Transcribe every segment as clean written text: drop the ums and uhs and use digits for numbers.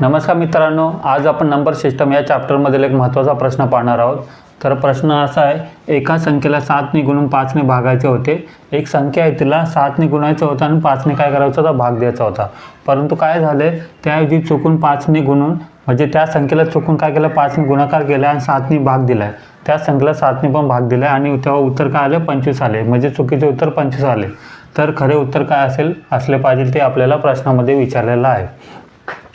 नमस्कार मित्रांनो, आज आपण नंबर सिस्टम या चॅप्टरमधील एक महत्त्वाचा प्रश्न पाहणार आहोत। तर प्रश्न असा आहे, एका संख्येला 7ने गुणून 5ने भागायचे होते। एक संख्या आहे, तिला 7ने गुणायचं होतं आणि 5ने काय करायचं होतं, भाग द्यायचा होता। परंतु काय झाले, त्याऐवजी चुकून 5ने गुणून म्हणजे त्या संख्येला चुकून काय केलं, 5ने गुणाकार केला आणि 7ने भाग दिलाय। त्या संख्येला 7ने पण भाग दिलाय आणि तेव्हा उत्तर काय आले, 25 आले। म्हणजे चुकीचे उत्तर 25 आले। तर खरे उत्तर काय असले पाहिजे ते आपल्याला प्रश्नामध्ये विचारलेलं आहे।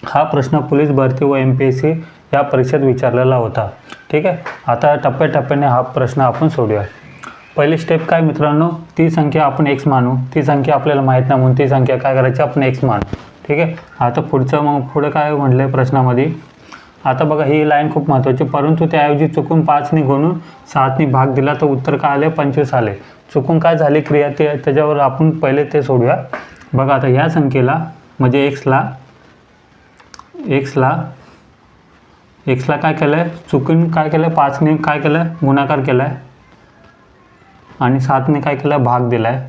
हा प्रश्न पोलीस भरती व MPSC या परीक्षेत विचारलेला होता। ठीक आहे, आता टप्प्याटप्प्याने हा प्रश्न आपण सोडूया। पहिली स्टेप काय मित्रांनो, ती संख्या आपण x मानू। ती संख्या आपल्याला माहित नाही म्हणून ती संख्या काय करायची, आपण x मानू। ठीक आहे, आता पुढे काय म्हटले प्रश्नामध्ये, आता बघा ही लाईन खूप महत्त्वाची, परंतु त्याऐवजी चुकून 5ने गुणून 7ने भाग दिला तर उत्तर काय आले, 25 आले। चुकून काय झाली क्रिया ते त्याच्यावर आपण पहिले ते सोडूया। बघा आता ह्या संख्येला म्हणजे x ला काय केलं आहे, चुकून काय केलं, 5ने काय केलं, गुणाकार केला आहे आणि 7ने काय केलं, भाग दिला आहे।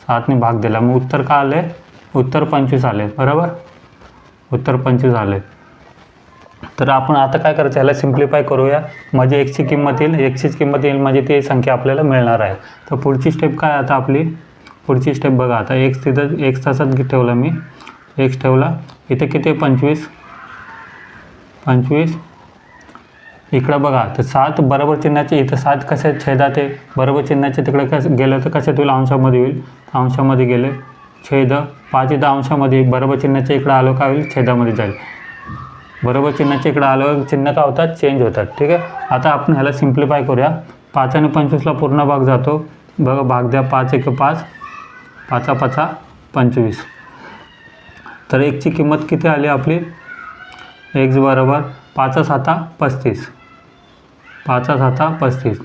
7ने भाग दिला, मग उत्तर काय आले, उत्तर 25 आले। बरोबर, उत्तर 25 आले। तर आपण आता काय करायचं, ह्याला सिम्प्लिफाय करूया म्हणजे एक्सची किंमत येईल म्हणजे ती संख्या आपल्याला मिळणार आहे। तर पुढची स्टेप काय, आता आपली पुढची स्टेप बघा, आता एक्स तिथं एक्स तसाच ठेवला मी, एक्स ठेवला, इथे किती 25 इकडं बघा, तर 7 बरोबर चिन्हाचे इथं 7 कसे छेदात आहे, बरोबर चिन्हाचे तिकडे कसं गेलं तर कसे होईल, अंशामध्ये होईल। अंशामध्ये गेले, छेद 5 इथं अंशामध्ये, बरोबर चिन्हाचे इकडं आलो काय होईल, छेदामध्ये जाईल। बरोबर चिन्हाचे इकडं आलो, चिन्ह काय होतात, चेंज होतात। ठीक आहे, आता आपण ह्याला सिम्प्लिफाय करूया। 5 आणि 25ला पूर्ण भाग जातो, बघा भाग द्या, 5 1 5, 5 5 25। तर एक्सची किंमत किती आली आपली, x बरोबर 5 7 35, 5 7 35,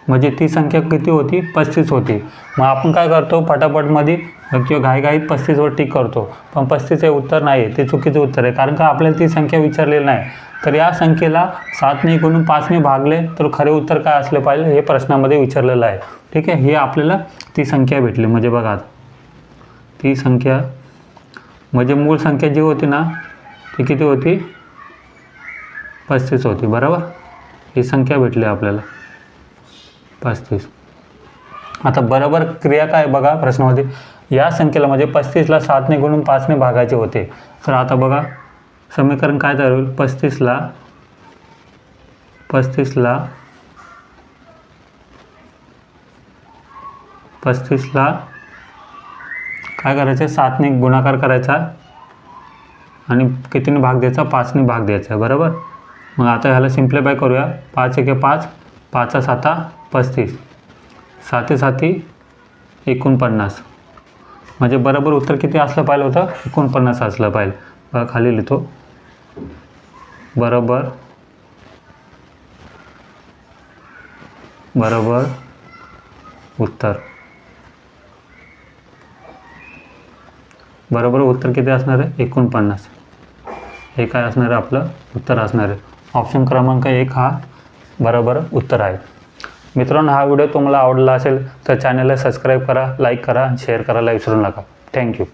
म्हणजे ती संख्या किती होती, 35 होती। मग आपण काय करतो, फटाफटमध्ये किंवा घाईघाईत 35वर टिक करतो, पण 35 हे उत्तर नाही, ते चुकीचं उत्तर आहे, कारण का आपल्याला ती संख्या विचारलेली नाही। तर या संख्येला 7ने गुणून 5ने भागले तर खरे उत्तर काय असले पाहिजे, हे प्रश्नामध्ये विचारलेलं आहे। ठीक आहे, हे आपल्याला ती संख्या भेटली, म्हणजे बघा ती संख्या म्हणजे मूळ संख्या जी होती ना, ती किती होती, 35 होती। बरोबर, ही संख्या भेटली आपल्याला 35। आता बरोबर क्रिया काय बघा प्रश्नामध्ये, या संख्येला म्हणजे 35ला 7ने गुणून 5ने भागायचे होते। तर आता बघा समीकरण काय तयार होईल, 35ला काय करायचं, 7ने गुणाकार करायचा आणि कितीने भाग द्यायचा, 5ने भाग द्यायचा। बरोबर, मग आता ह्याला सिम्प्लिफाय करूया। 5 1 5, 5 7 35, 7 7 49, म्हणजे बरोबर उत्तर किती असलं पाहिजे होतं, 49 असलं पाहिजे। बघा खाली लिहितो, बरोबर उत्तर, बरोबर उत्तर किती असणार आहे, 49। हे काय असणार आहे, आपलं उत्तर असणार आहे। ऑप्शन क्रमांक 1 हा बरोबर उत्तर आहे। मित्रांनो, हा व्हिडिओ तुम्हाला आवडला असेल तर चॅनलला सबस्क्राईब करा, लाईक करा, शेअर करायला विसरू नका। थँक्यू।